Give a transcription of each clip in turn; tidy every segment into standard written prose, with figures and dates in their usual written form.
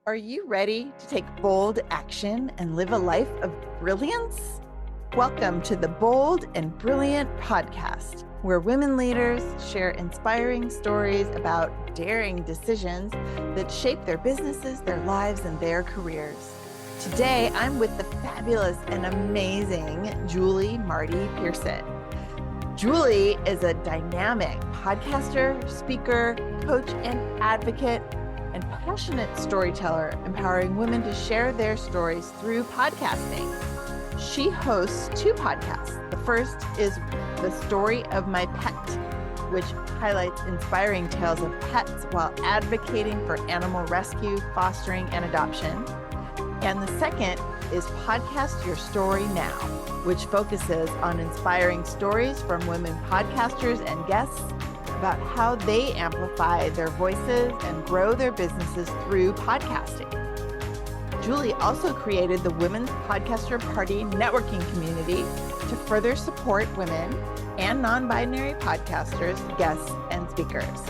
Are you ready to take bold action and live a life of brilliance? Welcome to the Bold and Brilliant podcast, where women leaders share inspiring stories about daring decisions that shape their businesses, their lives, and their careers. Today, I'm with the fabulous and amazing Julie Marty-Pearson. Julie is a dynamic podcaster, speaker, coach, and advocate, and passionate storyteller, empowering women to share their stories through podcasting. She hosts two podcasts. The first is The Story of My Pet, which highlights inspiring tales of pets while advocating for animal rescue, fostering, and adoption. And the second is Podcast Your Story Now, which focuses on inspiring stories from women podcasters and guests about how they amplify their voices and grow their businesses through podcasting. Julie also created the Women's Podcaster Party networking community to further support women and non-binary podcasters, guests, and speakers.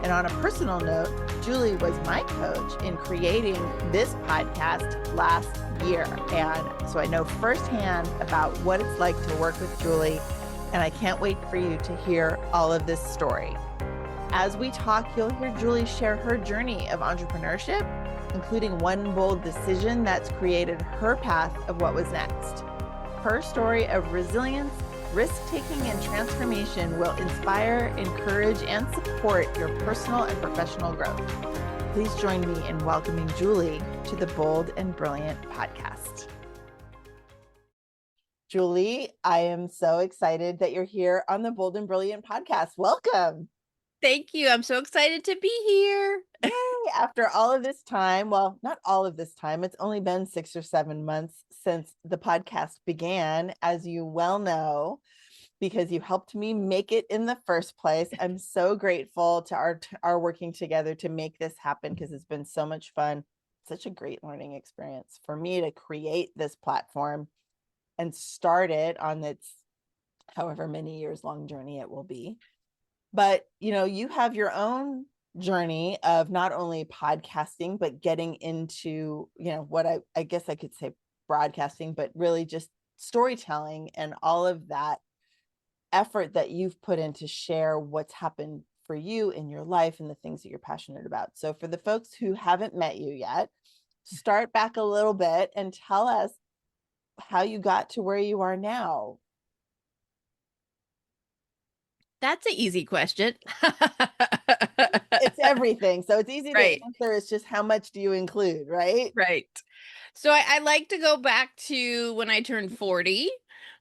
And on a personal note, Julie was my coach in creating this podcast last year. And so I know firsthand about what it's like to work with Julie, and I can't wait for you to hear all of this story. As we talk, you'll hear Julie share her journey of entrepreneurship, including one bold decision that's created her path of what was next. Her story of resilience, risk-taking, and transformation will inspire, encourage, and support your personal and professional growth. Please join me in welcoming Julie to the Bold and Brilliant podcast. Julie, I am so excited that you're here on the Bold and Brilliant podcast. Welcome. Thank you. I'm so excited to be here. Yay! After all of this time, well, not all of this time, it's only been 6 or 7 months since the podcast began, as you well know, because you helped me make it in the first place. I'm so grateful to our working together to make this happen, because it's been so much fun. Such a great learning experience for me to create this platform and start it on its however many years long journey it will be. But, you know, you have your own journey of not only podcasting, but getting into, you know, what I guess I could say broadcasting, but really just storytelling and all of that effort that you've put in to share what's happened for you in your life and the things that you're passionate about. So for the folks who haven't met you yet, start back a little bit and tell us how you got to where you are now. That's an easy question. It's everything. So it's easy Right. to answer. It's just how much do you include, right? Right. So I like to go back to when I turned 40,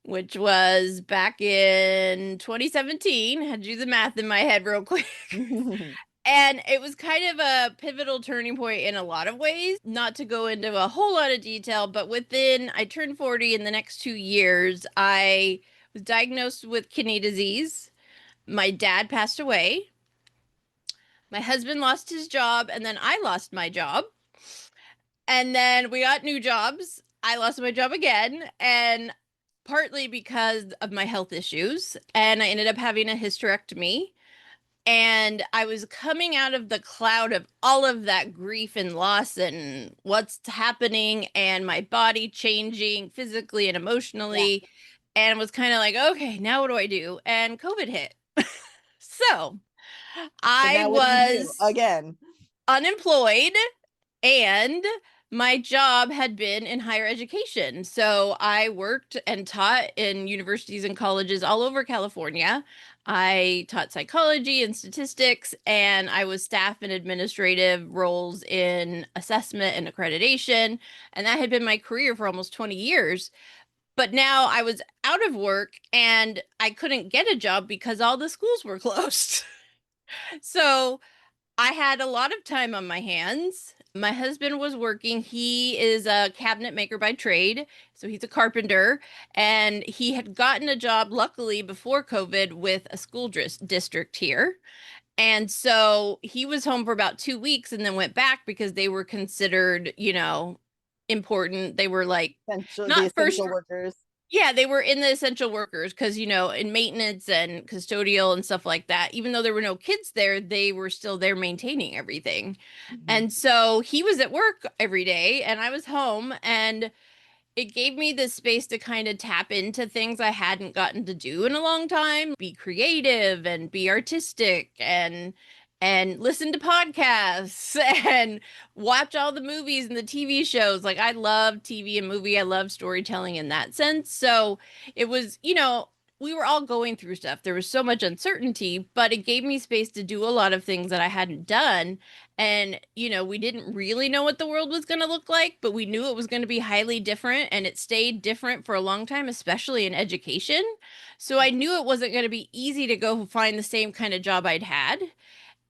which was back in 2017. I had to do the math in my head real quick. And it was kind of a pivotal turning point in a lot of ways, not to go into a whole lot of detail, but I turned 40 in the next 2 years, I was diagnosed with kidney disease. My dad passed away. My husband lost his job, and then I lost my job. And then we got new jobs. I lost my job again, and partly because of my health issues. And I ended up having a hysterectomy. And I was coming out of the cloud of all of that grief and loss and what's happening and my body changing physically and emotionally. Yeah. And was kind of like, okay, now what do I do? And COVID hit. So I was again unemployed, and my job had been in higher education. So I worked and taught in universities and colleges all over California. I taught psychology and statistics, and I was staff and administrative roles in assessment and accreditation. And that had been my career for almost 20 years. But now I was out of work and I couldn't get a job because all the schools were closed. So I had a lot of time on my hands. My husband was working. He is a cabinet maker by trade, so he's a carpenter, and he had gotten a job, luckily, before COVID with a school district here. And so he was home for about 2 weeks and then went back because they were considered, important. They were like the not first essential workers. Yeah, they were in the essential workers because, in maintenance and custodial and stuff like that, even though there were no kids there, they were still there maintaining everything. Mhm. And so he was at work every day and I was home, and it gave me the space to kind of tap into things I hadn't gotten to do in a long time, be creative and be artistic and listen to podcasts and watch all the movies and the TV shows. Like I love TV and movie. I love storytelling in that sense. So it was, we were all going through stuff. There was so much uncertainty, but it gave me space to do a lot of things that I hadn't done. And, we didn't really know what the world was going to look like, but we knew it was going to be highly different. And it stayed different for a long time, especially in education. So I knew it wasn't going to be easy to go find the same kind of job I'd had.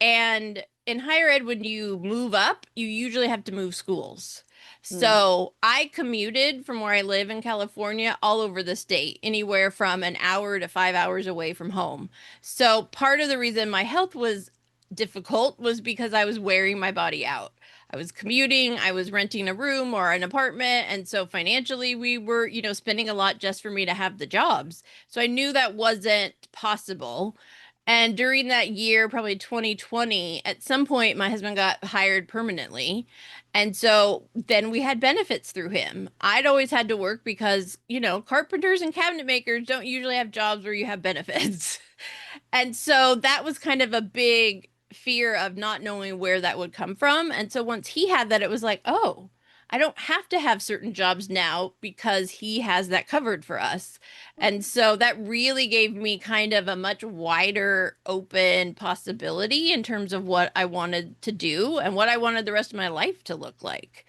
And in higher ed, when you move up, you usually have to move schools. Mm. So I commuted from where I live in California all over the state, anywhere from an hour to 5 hours away from home. So part of the reason my health was difficult was because I was wearing my body out. I was commuting, I was renting a room or an apartment. And so financially, we were, spending a lot just for me to have the jobs. So I knew that wasn't possible. And during that year, probably 2020, at some point, my husband got hired permanently. And so then we had benefits through him. I'd always had to work because, carpenters and cabinet makers don't usually have jobs where you have benefits. And so that was kind of a big fear of not knowing where that would come from. And so once he had that, it was like, oh, I don't have to have certain jobs now because he has that covered for us. And so that really gave me kind of a much wider open possibility in terms of what I wanted to do and what I wanted the rest of my life to look like.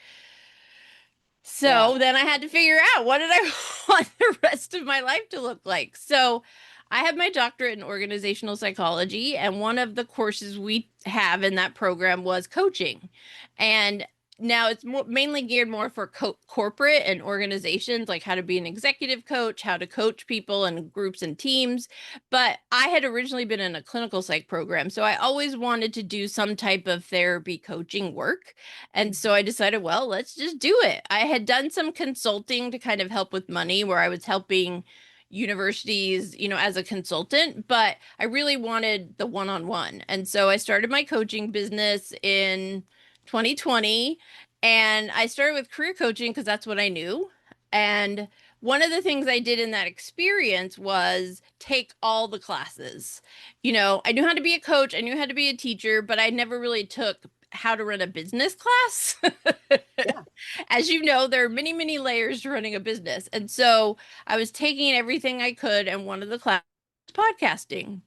Yeah. So then I had to figure out what did I want the rest of my life to look like. So I have my doctorate in organizational psychology, and one of the courses we have in that program was coaching. And now it's mainly geared more for corporate and organizations, like how to be an executive coach, how to coach people and groups and teams. But I had originally been in a clinical psych program, so I always wanted to do some type of therapy coaching work. And so I decided, well, let's just do it. I had done some consulting to kind of help with money where I was helping universities, as a consultant, but I really wanted the one-on-one. And so I started my coaching business in 2020, and I started with career coaching because that's what I knew. And one of the things I did in that experience was take all the classes. I knew how to be a coach, I knew how to be a teacher, but I never really took how to run a business class. Yeah. As you know, there are many, many layers to running a business. And so I was taking everything I could, and one of the classes was podcasting. Mm.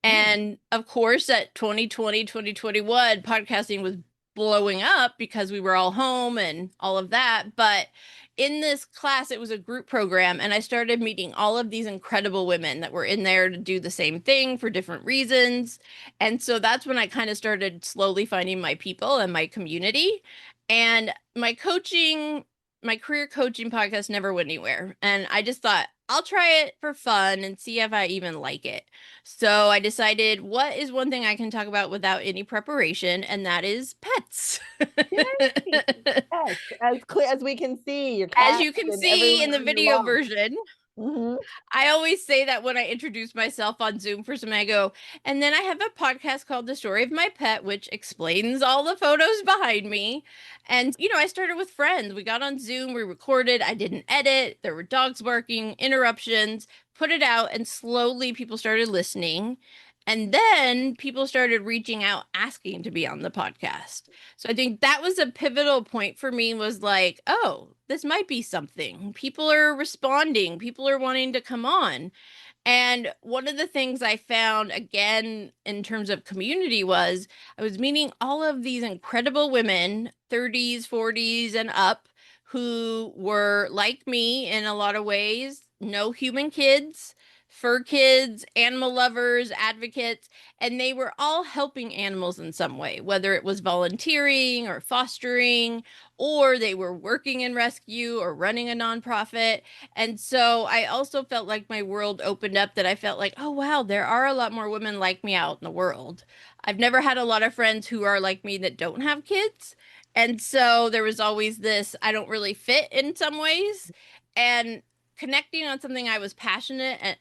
And of course, at 2020, 2021, podcasting was blowing up because we were all home and all of that. But in this class, it was a group program, and I started meeting all of these incredible women that were in there to do the same thing for different reasons. And so that's when I kind of started slowly finding my people and my community. And my career coaching podcast never went anywhere. And I just thought, I'll try it for fun and see if I even like it. So I decided, what is one thing I can talk about without any preparation? And that is pets. Yay. Yes. As clear as we can see, your As cat you can and see in everyone the on your video lawn. version, Hmm. I always say that when I introduce myself on Zoom for something, I go, and then I have a podcast called The Story of My Pet, which explains all the photos behind me. And, I started with friends. We got on Zoom, we recorded, I didn't edit, there were dogs barking, interruptions, put it out, and slowly people started listening. And then people started reaching out asking to be on the podcast. So I think that was a pivotal point for me, was like, oh, this might be something. People are responding, people are wanting to come on. And one of the things I found again in terms of community was I was meeting all of these incredible women, 30s, 40s, and up, who were like me in a lot of ways, no human kids, fur kids, animal lovers, advocates, and they were all helping animals in some way, whether it was volunteering or fostering, or they were working in rescue or running a nonprofit. And so I also felt like my world opened up, that I felt like, oh, wow, there are a lot more women like me out in the world. I've never had a lot of friends who are like me that don't have kids. And so there was always this, I don't really fit in some ways. And connecting on something I was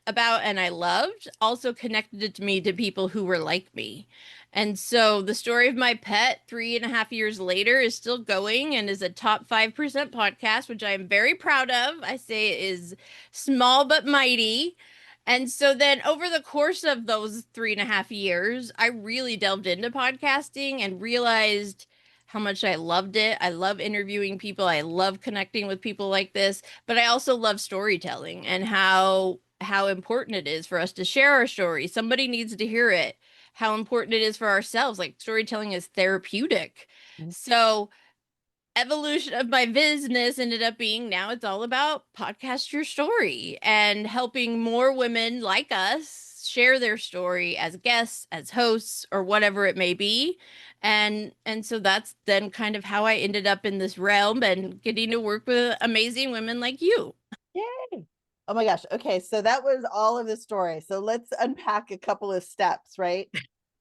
about and I loved also connected it to me to people who were like me. And so the story of my pet 3.5 years later is still going and is a top 5% podcast, which I am very proud of. I say it is small but mighty. And so then over the course of those 3.5 years, I really delved into podcasting and realized how much I loved it. I love interviewing people. I love connecting with people like this, but I also love storytelling and how important it is for us to share our story. Somebody needs to hear it. How important it is for ourselves. Like storytelling is therapeutic. So evolution of my business ended up being now it's all about podcast your story and helping more women like us share their story as guests, as hosts, or whatever it may be. And so that's then kind of how I ended up in this realm and getting to work with amazing women like you. Yay. Oh my gosh. Okay. So that was all of the story. So let's unpack a couple of steps, right?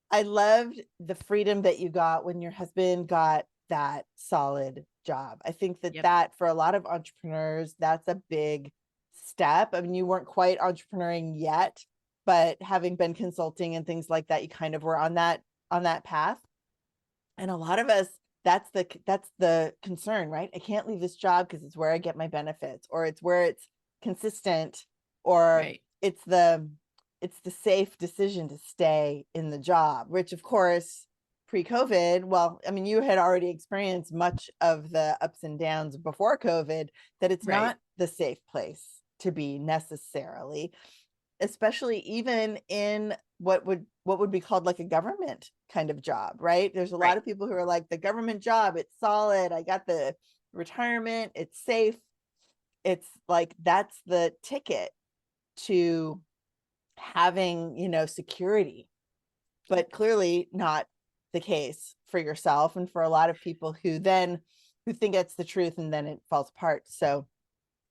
I loved the freedom that you got when your husband got that solid job. I think that Yep. that for a lot of entrepreneurs, that's a big step. I mean, you weren't quite entrepreneuring yet, but having been consulting and things like that, you kind of were on that path. And a lot of us, that's the concern, right? I can't leave this job because it's where I get my benefits, or it's where it's consistent, or Right. it's the safe decision to stay in the job, which of course pre-COVID, well, I mean, you had already experienced much of the ups and downs before COVID, that it's Right. not the safe place to be necessarily, especially even in what would be called like a government kind of job, right? There's a lot Right. of people who are like, the government job, it's solid, I got the retirement, it's safe. It's like that's the ticket to having, security, but clearly not the case for yourself and for a lot of people who think it's the truth and then it falls apart. So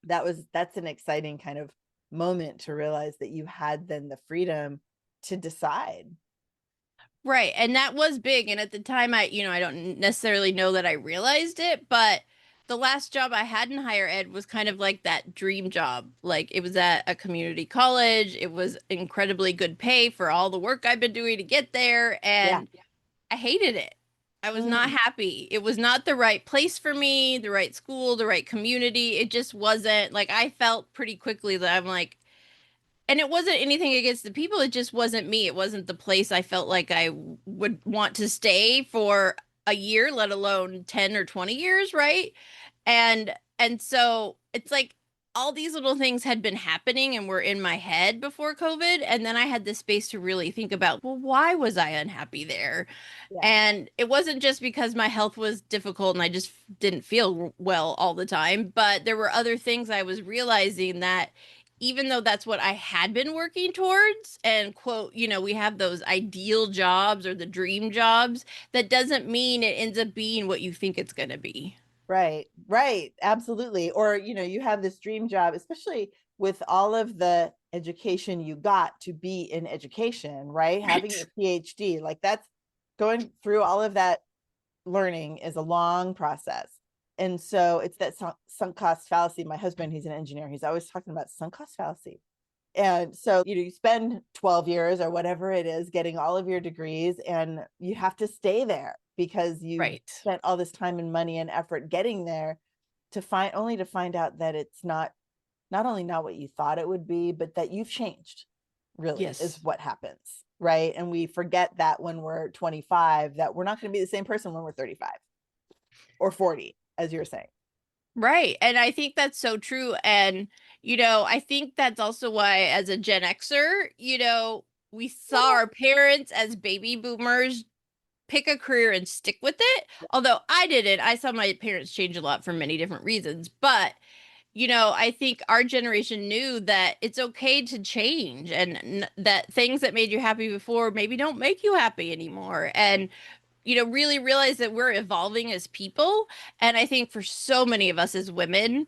that's an exciting kind of moment to realize that you had then the freedom to decide. Right. And that was big. And at the time, I don't necessarily know that I realized it, but the last job I had in higher ed was kind of like that dream job. Like it was at a community college. It was incredibly good pay for all the work I've been doing to get there. Yeah. And I hated it. I was not Mm. happy. It was not the right place for me, the right school, the right community. It just wasn't like I felt pretty quickly that I'm like, and it wasn't anything against the people, it just wasn't me. It wasn't the place I felt like I would want to stay for a year, let alone 10 or 20 years, right? And so it's like all these little things had been happening and were in my head before COVID, and then I had this space to really think about, well, why was I unhappy there? Yeah. And it wasn't just because my health was difficult and I just didn't feel well all the time, but there were other things I was realizing that even though that's what I had been working towards, and quote, we have those ideal jobs or the dream jobs, that doesn't mean it ends up being what you think it's going to be. Right, right, absolutely. Or, you have this dream job, especially with all of the education you got to be in education, right? Having Right. your PhD, like that's going through all of that learning is a long process. And so it's that sunk cost fallacy. My husband, he's an engineer. He's always talking about sunk cost fallacy. And so, you spend 12 years or whatever it is getting all of your degrees, and you have to stay there because you've Right. spent all this time and money and effort getting there, to find out that it's not only not what you thought it would be, but that you've changed, really, is Yes. what happens. Right. And we forget that when we're 25, that we're not going to be the same person when we're 35 or 40, as you're saying. Right. And I think that's so true. And, I think that's also why, as a Gen Xer, we saw our parents as baby boomers pick a career and stick with it. Although I didn't, I saw my parents change a lot for many different reasons. But, I think our generation knew that it's okay to change and that things that made you happy before maybe don't make you happy anymore. And really realize that we're evolving as people. And I think for so many of us as women,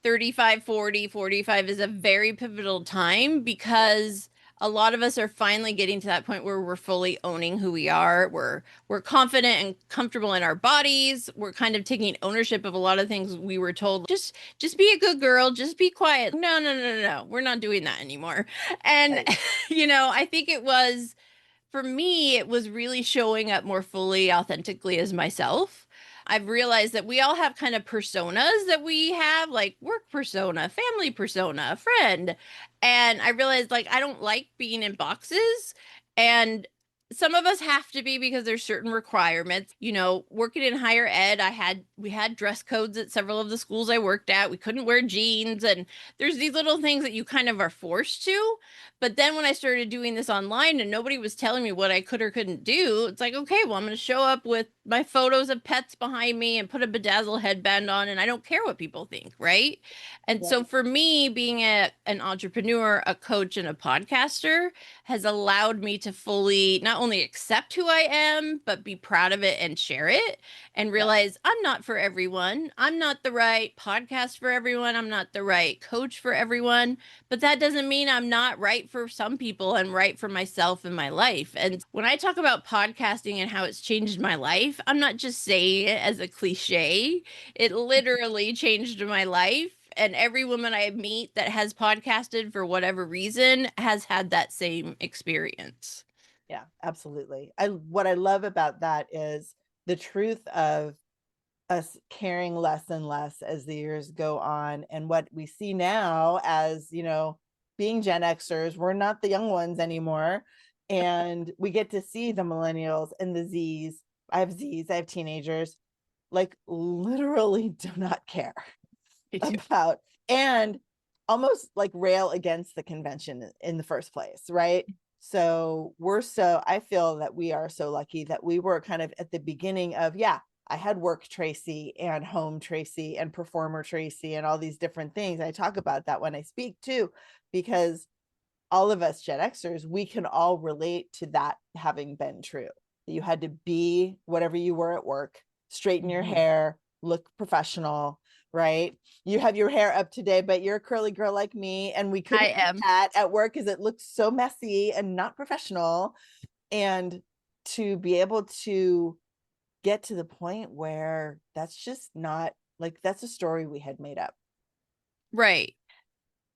35, 40, 45 is a very pivotal time because a lot of us are finally getting to that point where we're fully owning who we are. We're confident and comfortable in our bodies. We're kind of taking ownership of a lot of things we were told. Just be a good girl, just be quiet. No, no, no, no, no. We're not doing that anymore. And Right. I think it was for me, it was really showing up more fully, authentically as myself. I've realized that we all have kind of personas that we have, like work persona, family persona, friend. And I realized like I don't like being in boxes. And some of us have to be because there's certain requirements. Working in higher ed, we had dress codes at several of the schools I worked at. We couldn't wear jeans, and there's these little things that you kind of are forced to. But then when I started doing this online and nobody was telling me what I could or couldn't do, it's like, okay, well, I'm going to show up with my photos of pets behind me and put a bedazzle headband on, and I don't care what people think, right? And Yeah. so for me, being an entrepreneur, a coach, and a podcaster has allowed me to fully not only accept who I am, but be proud of it and share it and Yeah. realize I'm not for everyone. I'm not the right podcast for everyone. I'm not the right coach for everyone. But that doesn't mean I'm not right for some people and right for myself and my life. And when I talk about podcasting and how it's changed my life, I'm not just saying it as a cliche. It literally changed my life. And every woman I meet that has podcasted for whatever reason has had that same experience. Yeah, absolutely. What I love about that is the truth of us caring less and less as the years go on. And what we see now as, being Gen Xers, we're not the young ones anymore. And we get to see the millennials and the Zs. I have teenagers, like literally do not care about and almost like rail against the convention in the first place, right? So I feel that we are so lucky that we were kind of at the beginning of, yeah, I had work Tracie and home Tracie and performer Tracie and all these different things. I talk about that when I speak too, because all of us Gen Xers, we can all relate to that having been true. You had to be whatever you were at work, straighten your hair, look professional, right? You have your hair up today, but you're a curly girl like me, and we I couldn't do am. that at work because it looks so messy and not professional. And to be able to get to the point where that's just not like that's a story we had made up. Right.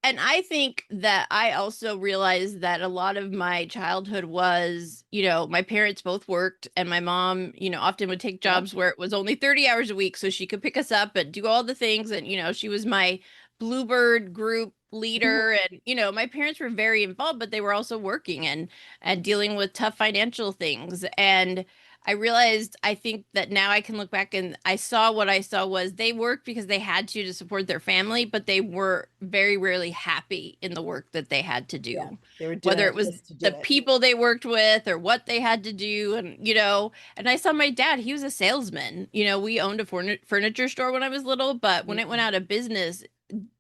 And I think that I also realized that a lot of my childhood was, my parents both worked and my mom, often would take Yep. jobs where it was only 30 hours a week so she could pick us up and do all the things. And, she was my Bluebird group leader. And, my parents were very involved, but they were also working and dealing with tough financial things. And I realized I think that now I can look back and I saw what I saw was they worked because they had to support their family, but they were very rarely happy in the work that they had to Yeah, do. they were doing Whether it it was just to do the it. people they worked with or what they had to do. And I saw my dad, he was a salesman. We owned a furniture store when I was little, but when it went out of business,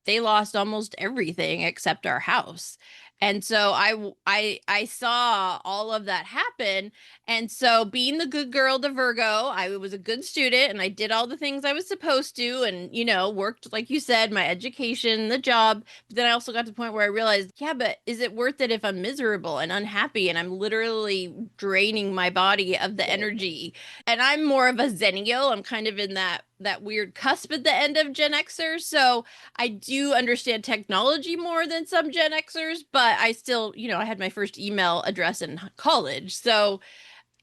they lost almost everything except our house. And so I saw all of that happen. And so being the good girl to Virgo, I was a good student and I did all the things I was supposed to and worked like you said, my education, the job. But then I also got to the point where I realized, yeah, but is it worth it if I'm miserable and unhappy and I'm literally draining my body of the Right. energy? And I'm more of a zennial. I'm kind of in that weird cusp at the end of Gen Xers. So I do understand technology more than some Gen Xers, but I still, I had my first email address in college. So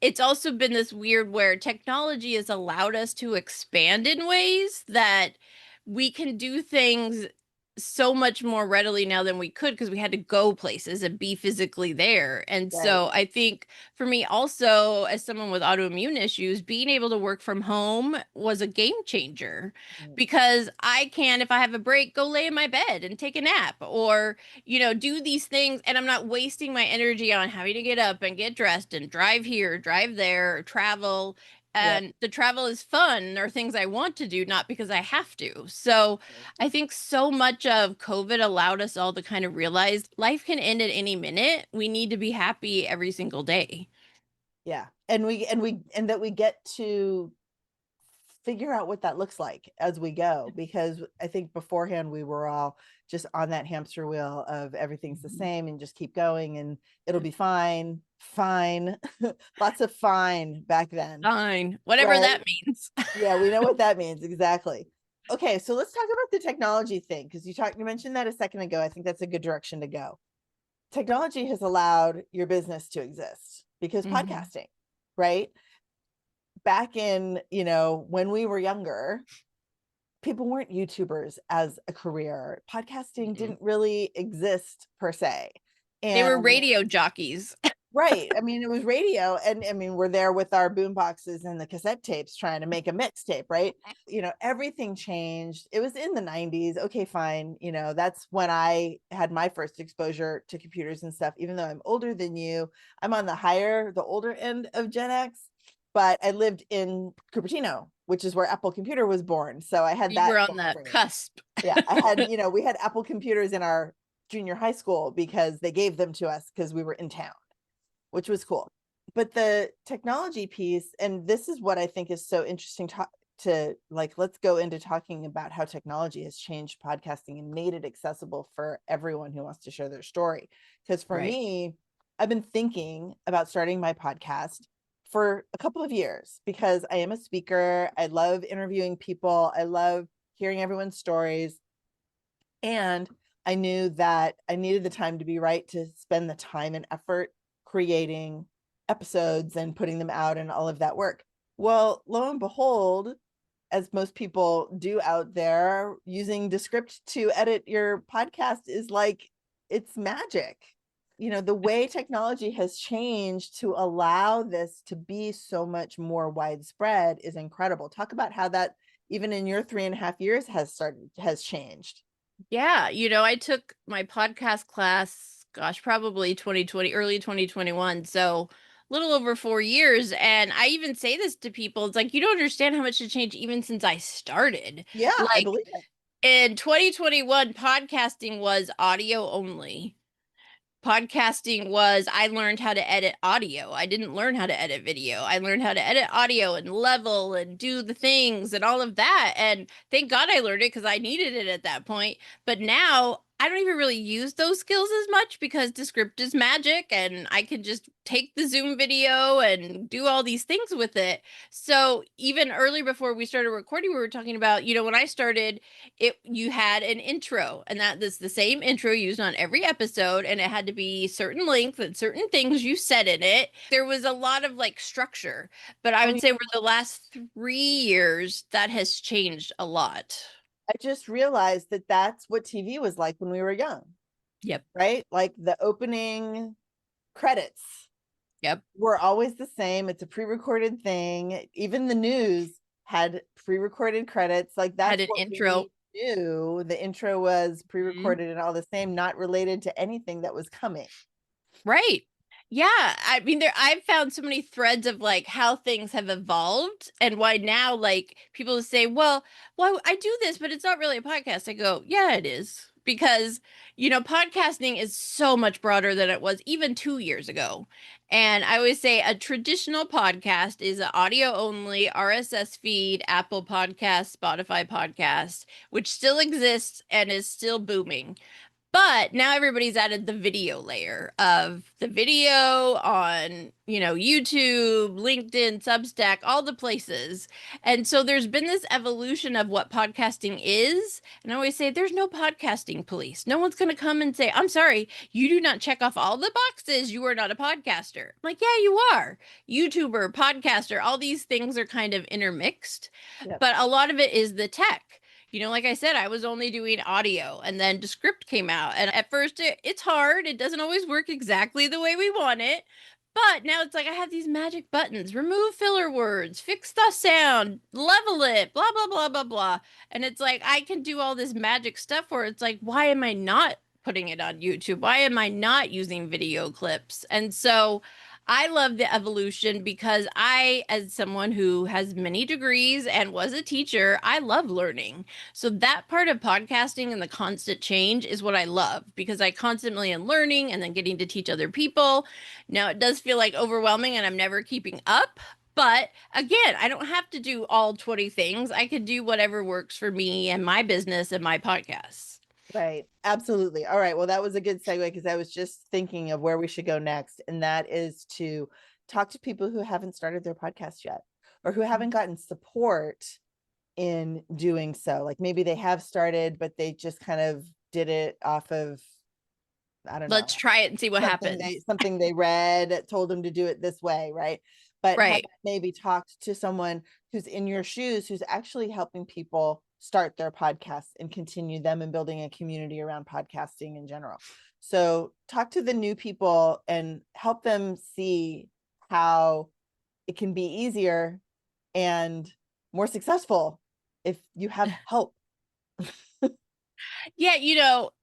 it's also been this weird where technology has allowed us to expand in ways that we can do things so much more readily now than we could because we had to go places and be physically there. And Right. so I think for me also as someone with autoimmune issues, being able to work from home was a game changer Mm. because I can, if I have a break, go lay in my bed and take a nap or do these things and I'm not wasting my energy on having to get up and get dressed and drive here, drive there, travel. Yep. And the travel is fun or things I want to do, not because I have to. So I think so much of COVID allowed us all to kind of realize life can end at any minute. We need to be happy every single day. Yeah. And that we get to figure out what that looks like as we go, because I think beforehand we were all just on that hamster wheel of everything's the same and just keep going and it'll be fine. Lots of fine back then. Fine, whatever Right? that means. Yeah, we know what that means. Exactly. Okay, so let's talk about the technology thing, because you mentioned that a second ago. I think that's a good direction to go. Technology has allowed your business to exist because podcasting, right? Back in, when we were younger, people weren't YouTubers as a career. Podcasting didn't really exist per se. They were And radio jockeys. right. I mean, it was radio. And I mean, we're there with our boom boxes and the cassette tapes trying to make a mixtape, right? Everything changed. It was in the 90s. Okay, fine. That's when I had my first exposure to computers and stuff. Even though I'm older than you, I'm on the older end of Gen X, but I lived in Cupertino, which is where Apple Computer was born. So I had You that were on the cusp. yeah, I had, we had Apple computers in our junior high school because they gave them to us because we were in town, which was cool. But the technology piece, and this is what I think is so interesting to let's go into talking about how technology has changed podcasting and made it accessible for everyone who wants to share their story. Because for me, I've been thinking about starting my podcast for a couple of years because I am a speaker. I love interviewing people. I love hearing everyone's stories. And I knew that I needed the time to be right to spend the time and effort creating episodes and putting them out and all of that work. Well, lo and behold, as most people do out there, using Descript to edit your podcast is it's magic. The way technology has changed to allow this to be so much more widespread is incredible. Talk about how that, even in your 3.5 years, has changed. Yeah, I took my podcast class, gosh, probably 2020, early 2021. So a little over 4 years. And I even say this to people. It's like, you don't understand how much has changed even since I started. Yeah, I Like believe it. in 2021, podcasting was audio only. Podcasting was, I learned how to edit audio. I didn't learn how to edit video. I learned how to edit audio and level and do the things and all of that. And thank God I learned it because I needed it at that point. But now I don't even really use those skills as much because Descript is magic and I can just take the Zoom video and do all these things with it. So even early before we started recording, we were talking about, when I started, you had an intro, and that's the same intro used on every episode, and it had to be certain length and certain things you said in it. There was a lot of structure, but I would say over the last 3 years that has changed a lot. I just realized that that's what TV was like when we were young. Yep. Right? Like the opening credits. Yep. Were always the same. It's a pre-recorded thing. Even the news had pre-recorded credits. That's had an intro. We knew. The intro was pre-recorded and all the same, not related to anything that was coming. Right. Yeah, I mean, I've found so many threads of how things have evolved and why now people say, well, I do this, but it's not really a podcast. I go, yeah, it is. Because, podcasting is so much broader than it was even 2 years ago. And I always say a traditional podcast is an audio only RSS feed, Apple podcast, Spotify podcast, which still exists and is still booming. But now everybody's added the video layer of the video on, YouTube, LinkedIn, Substack, all the places. And so there's been this evolution of what podcasting is. And I always say there's no podcasting police. No one's going to come and say, I'm sorry, you do not check off all the boxes. You are not a podcaster. I'm like, yeah, you are. YouTuber, podcaster, all these things are kind of intermixed. Yep. But a lot of it is the tech. Like I said, I was only doing audio and then Descript came out. And at first it's hard. It doesn't always work exactly the way we want it. But now it's I have these magic buttons, remove filler words, fix the sound, level it, blah, blah, blah, blah, blah. And it's I can do all this magic stuff where it's why am I not putting it on YouTube? Why am I not using video clips? And so I love the evolution because I, as someone who has many degrees and was a teacher, I love learning. So that part of podcasting and the constant change is what I love because I constantly am learning and then getting to teach other people. Now it does feel overwhelming and I'm never keeping up, But again, I don't have to do all 20 things. I could do whatever works for me and my business and my podcasts. Right. Absolutely. All right. Well, that was a good segue because I was just thinking of where we should go next. And that is to talk to people who haven't started their podcast yet or who haven't gotten support in doing so. Like maybe they have started, but they just kind of did it off of, I don't know, Let's try it and see what happens. something they read told them to do it this way. Right. But have Right. maybe talked to someone who's in your shoes, who's actually helping people start their podcasts and continue them and building a community around podcasting in general. So talk to the new people and help them see how it can be easier and more successful if you have help. Yeah,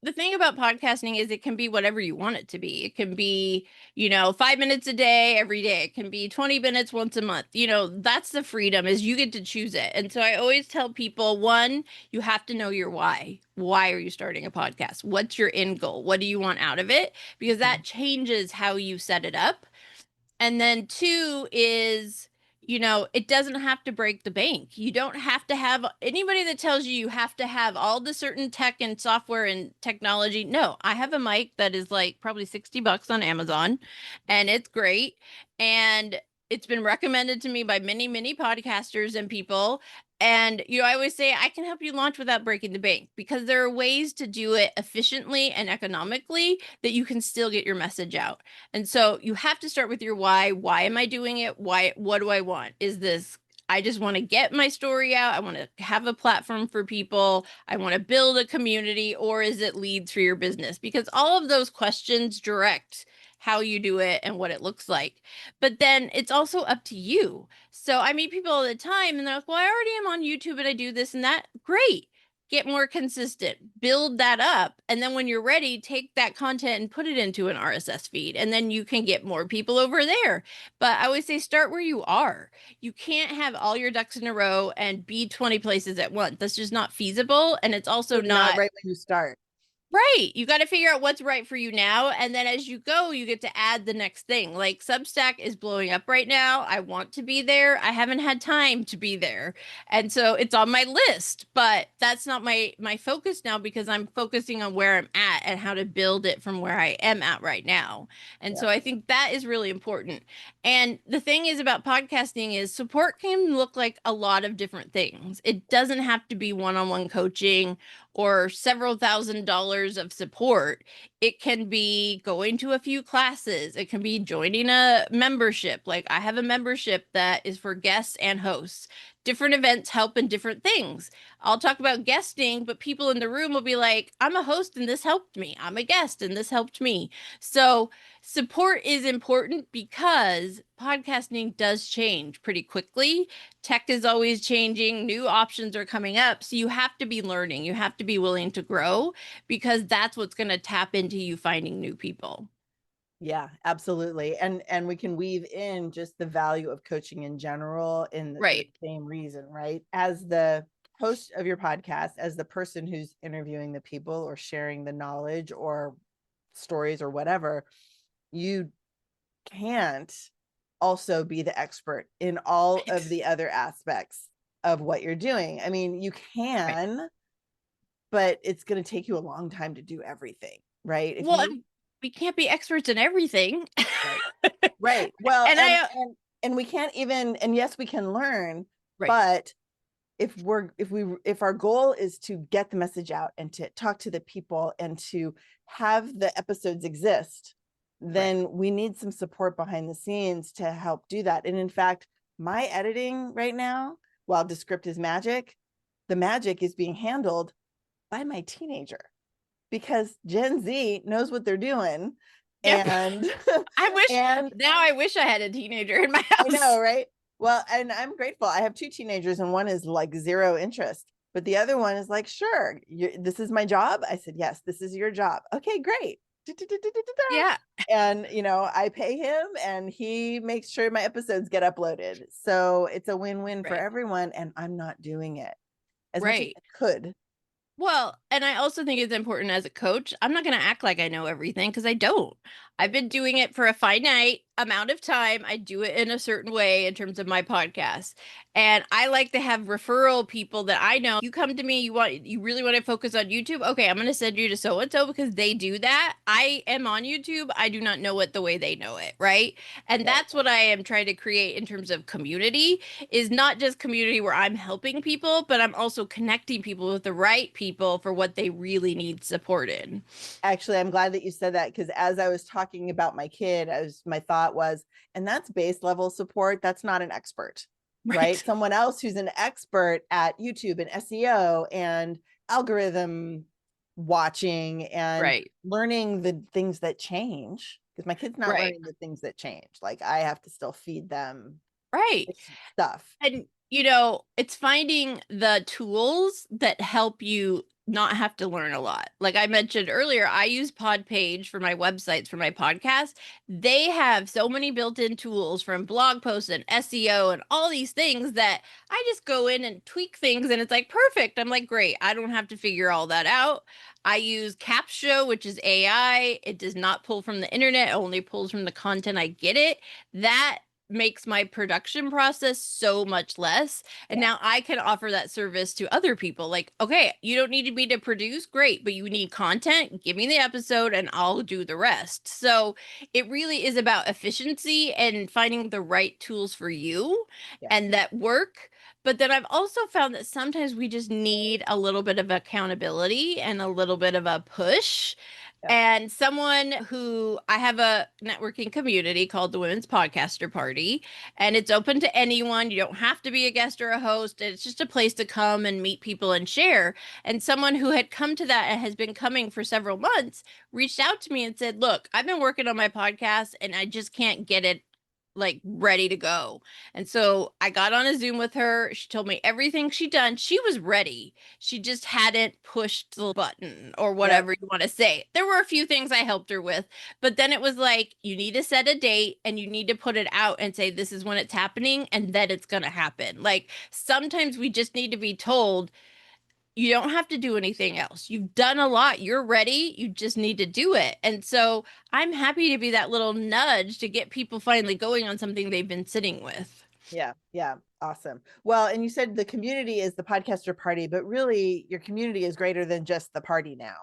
the thing about podcasting is it can be whatever you want it to be. It can be, 5 minutes a day, every day. It can be 20 minutes once a month. That's the freedom is you get to choose it. And so I always tell people, one, you have to know your why. Why are you starting a podcast? What's your end goal? What do you want out of it? Because that changes how you set it up. And then two is, it doesn't have to break the bank. You don't have to have anybody that tells you have to have all the certain tech and software and technology. No, I have a mic that is like probably $60 on Amazon and it's great. And it's been recommended to me by many, many podcasters and people. And, I always say I can help you launch without breaking the bank because there are ways to do it efficiently and economically that you can still get your message out. And so you have to start with your why. Why am I doing it? Why? What do I want? Is this, I just want to get my story out. I want to have a platform for people. I want to build a community, or is it leads for your business? Because all of those questions direct how you do it and what it looks like. But then it's also up to you. So I meet people all the time and they're like, well, I already am on YouTube and I do this and that. Great. Get more consistent, build that up. And then when you're ready, take that content and put it into an RSS feed. And then you can get more people over there. But I always say start where you are. You can't have all your ducks in a row and be 20 places at once. That's just not feasible. And it's also Not right when you start. Right. You got to figure out what's right for you now. And then as you go, you get to add the next thing. Like Substack is blowing up right now. I want to be there. I haven't had time to be there. And so it's on my list, but that's not my focus now because I'm focusing on where I'm at and how to build it from where I am at right now. And so I think that is really important. And the thing is about podcasting is support can look like a lot of different things. It doesn't have to be one-on-one coaching or several $1,000s of support. It can be going to a few classes. It can be joining a membership. Like I have a membership that is for guests and hosts. Different events help in different things. I'll talk about guesting, but people in the room will be like, I'm a host and this helped me. I'm a guest and this helped me. So support is important because podcasting does change pretty quickly. Tech is always changing. New options are coming up. So you have to be learning. You have to be willing to grow because that's what's going to tap into you finding new people. Yeah, absolutely. And we can weave in just the value of coaching in general in the same reason, right? As the host of your podcast, as the person who's interviewing the people or sharing the knowledge or stories or whatever, you can't also be the expert in all of the other aspects of what you're doing. I mean, you can, but it's going to take you a long time to do everything, right? We can't be experts in everything. Right. Well, and we can't even, and yes, we can learn, but if our goal is to get the message out and to talk to the people and to have the episodes exist, then we need some support behind the scenes to help do that. And in fact, my editing right now, while Descript is magic, the magic is being handled by my teenager because Gen Z knows what they're doing. Yep. And I wish I had a teenager in my house. I know, right? Well, and I'm grateful. I have two teenagers and one is like zero interest, but the other one is like, sure, this is my job. I said, yes, this is your job. Okay, great. Yeah. And, I pay him and he makes sure my episodes get uploaded. So it's a win-win for everyone. And I'm not doing it as much as I could. Well, and I also think it's important as a coach. I'm not going to act like I know everything because I don't. I've been doing it for a finite amount of time. I do it in a certain way in terms of my podcast. And I like to have referral people that I know. You come to me, you really want to focus on YouTube? Okay, I'm going to send you to so and so because they do that. I am on YouTube. I do not know it the way they know it, right? And Right. that's what I am trying to create in terms of community is not just community where I'm helping people, but I'm also connecting people with the right people for what they really need support in. Actually, I'm glad that you said that because as I was talking about my kid, my thought was, and that's base level support. That's not an expert, right? Right. Someone else who's an expert at YouTube and SEO and algorithm watching and Right. learning the things that change. Because my kid's not Right. learning the things that change. Like I have to still feed them Right. stuff. And it's finding the tools that help you not have to learn a lot. Like I mentioned earlier, I use Podpage for my websites for my podcast. They have so many built-in tools from blog posts and SEO and all these things that I just go in and tweak things and it's like perfect. I'm like, great. I don't have to figure all that out. I use Capsho, which is AI. It does not pull from the internet, it only pulls from the content I get it. That makes my production process so much less. And Yeah. now I can offer that service to other people. Like, okay, you don't need me to produce, great, but you need content, give me the episode and I'll do the rest. So it really is about efficiency and finding the right tools for you Yeah. and that work. But then I've also found that sometimes we just need a little bit of accountability and a little bit of a push. Yeah. And someone who I have a networking community called the Women's Podcaster Party, and it's open to anyone. You don't have to be a guest or a host. It's just a place to come and meet people and share. And someone who had come to that and has been coming for several months reached out to me and said, look, I've been working on my podcast and I just can't get it like ready to go. And so I got on a Zoom with her. She told me everything she'd done. She was ready. She just hadn't pushed the button or Yep. whatever you want to say. There were a few things I helped her with, but then it was like, you need to set a date and you need to put it out and say, this is when it's happening and then it's going to happen. Like sometimes we just need to be told, you don't have to do anything else. You've done a lot. You're ready. You just need to do it. And so I'm happy to be that little nudge to get people finally going on something they've been sitting with. Yeah. Yeah. Awesome. Well, and you said the community is the podcaster party, but really your community is greater than just the party now,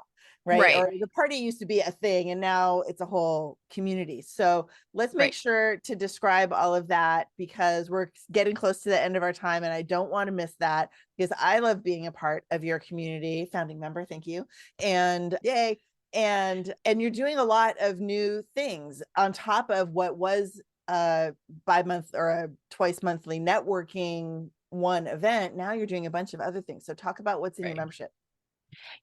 right? Right, Or the party used to be a thing and now it's a whole community. So let's make right. sure to describe all of that because we're getting close to the end of our time and I don't want to miss that because I love being a part of your community, founding member. Thank you. And yay. And you're doing a lot of new things on top of what was bi-month or a twice monthly networking one event. Now you're doing a bunch of other things. So talk about what's in your Right. membership.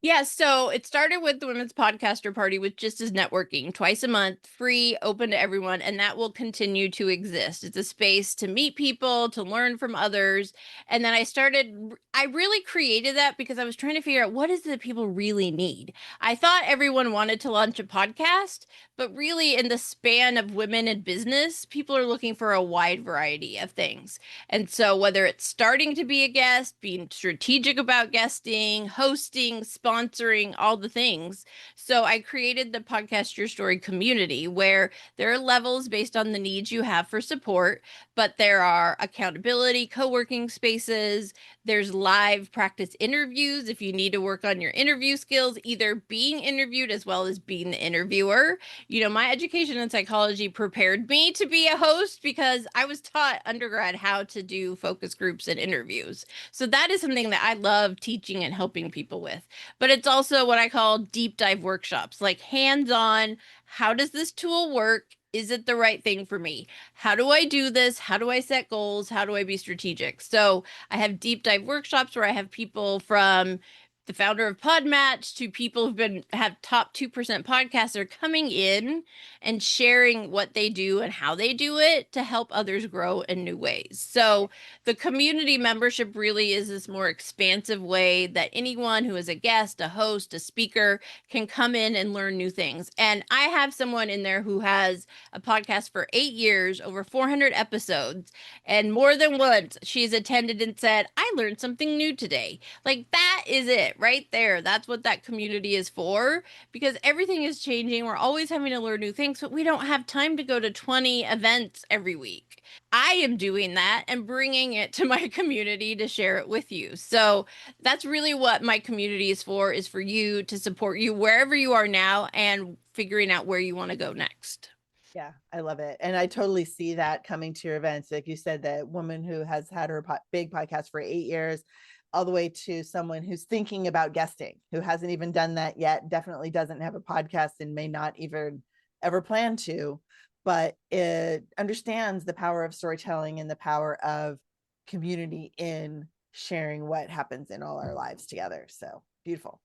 Yeah, so it started with the Women's Podcaster Party, with just as networking, twice a month, free, open to everyone, and that will continue to exist. It's a space to meet people, to learn from others. And then I really created that because I was trying to figure out what is it that people really need. I thought everyone wanted to launch a podcast, but really in the span of women in business, people are looking for a wide variety of things. And so whether it's starting to be a guest, being strategic about guesting, hosting, sponsoring, all the things. So I created the Podcast Your Story community where there are levels based on the needs you have for support, but there are accountability, co-working spaces, there's live practice interviews if you need to work on your interview skills, either being interviewed as well as being the interviewer. My education in psychology prepared me to be a host because I was taught undergrad how to do focus groups and interviews. So that is something that I love teaching and helping people with. But it's also what I call deep dive workshops, like hands on, how does this tool work? Is it the right thing for me? How do I do this? How do I set goals? How do I be strategic? So I have deep dive workshops where I have people from the founder of Podmatch to people have top 2% podcasts are coming in and sharing what they do and how they do it to help others grow in new ways. So the community membership really is this more expansive way that anyone who is a guest, a host, a speaker can come in and learn new things. And I have someone in there who has a podcast for 8 years, over 400 episodes, and more than once she's attended and said, I learned something new today. Like that is it, right there. That's what that community is for, because everything is changing. We're always having to learn new things, but we don't have time to go to 20 events every week. I am doing that and bringing it to my community to share it with you. So that's really what my community is for you, to support you wherever you are now and figuring out where you want to go next. Yeah, I love it. And I totally see that coming to your events. Like you said, that woman who has had her big podcast for 8 years, all the way to someone who's thinking about guesting, who hasn't even done that yet, definitely doesn't have a podcast and may not even ever plan to, but it understands the power of storytelling and the power of community in sharing what happens in all our lives together. So beautiful.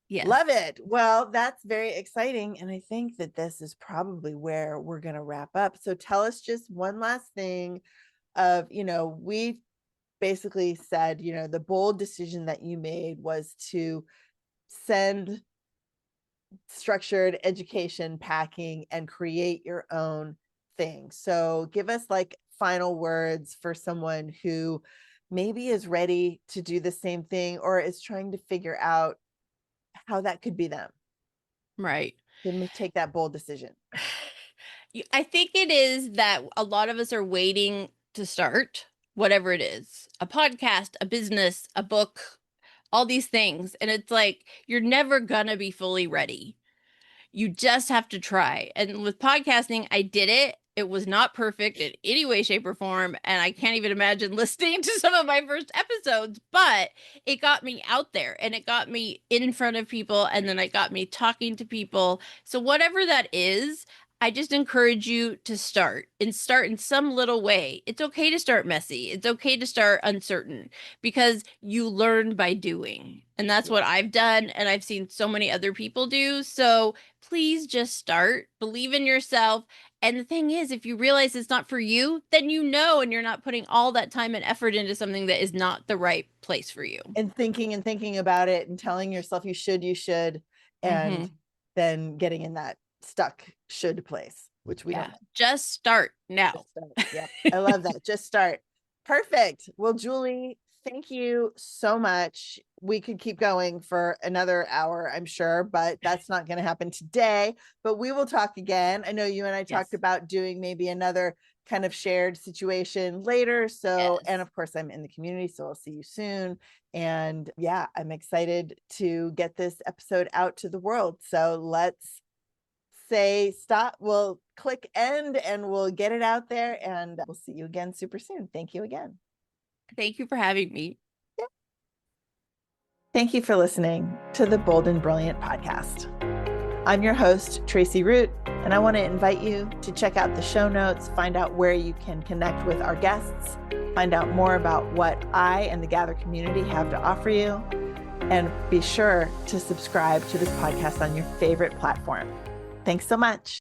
Yes. Love it. Well, that's very exciting. And I think that this is probably where we're going to wrap up. So tell us just one last thing of, we basically said, the bold decision that you made was to send structured education packing and create your own thing. So give us like final words for someone who maybe is ready to do the same thing or is trying to figure out how that could be them. Right. Then take that bold decision. I think it is that a lot of us are waiting to start whatever it is, a podcast, a business, a book, all these things. And it's like, you're never gonna be fully ready. You just have to try. And with podcasting, I did it. It was not perfect in any way, shape, or form. And I can't even imagine listening to some of my first episodes, but it got me out there and it got me in front of people. And then it got me talking to people. So whatever that is, I just encourage you to start in some little way. It's okay to start messy. It's okay to start uncertain, because you learn by doing. And that's what I've done. And I've seen so many other people do. So please just start, believe in yourself. And the thing is, if you realize it's not for you, then and you're not putting all that time and effort into something that is not the right place for you. And thinking about it and telling yourself you should, and then getting in that stuck should place, which we don't. Just start now. Yeah, I love that. Just start. Perfect. Well, Julie, thank you so much. We could keep going for another hour, I'm sure, but that's not going to happen today. But we will talk again. I know you and I talked about doing maybe another kind of shared situation later. So, and of course, I'm in the community, so I'll see you soon. And yeah, I'm excited to get this episode out to the world. So let's say stop. We'll click end and we'll get it out there, and we'll see you again super soon. Thank you again. Thank you for having me. Yeah. Thank you for listening to the Bold and Brilliant podcast. I'm your host, Tracie Root, and I want to invite you to check out the show notes, find out where you can connect with our guests, find out more about what I and the Gather community have to offer you, and be sure to subscribe to this podcast on your favorite platform. Thanks so much.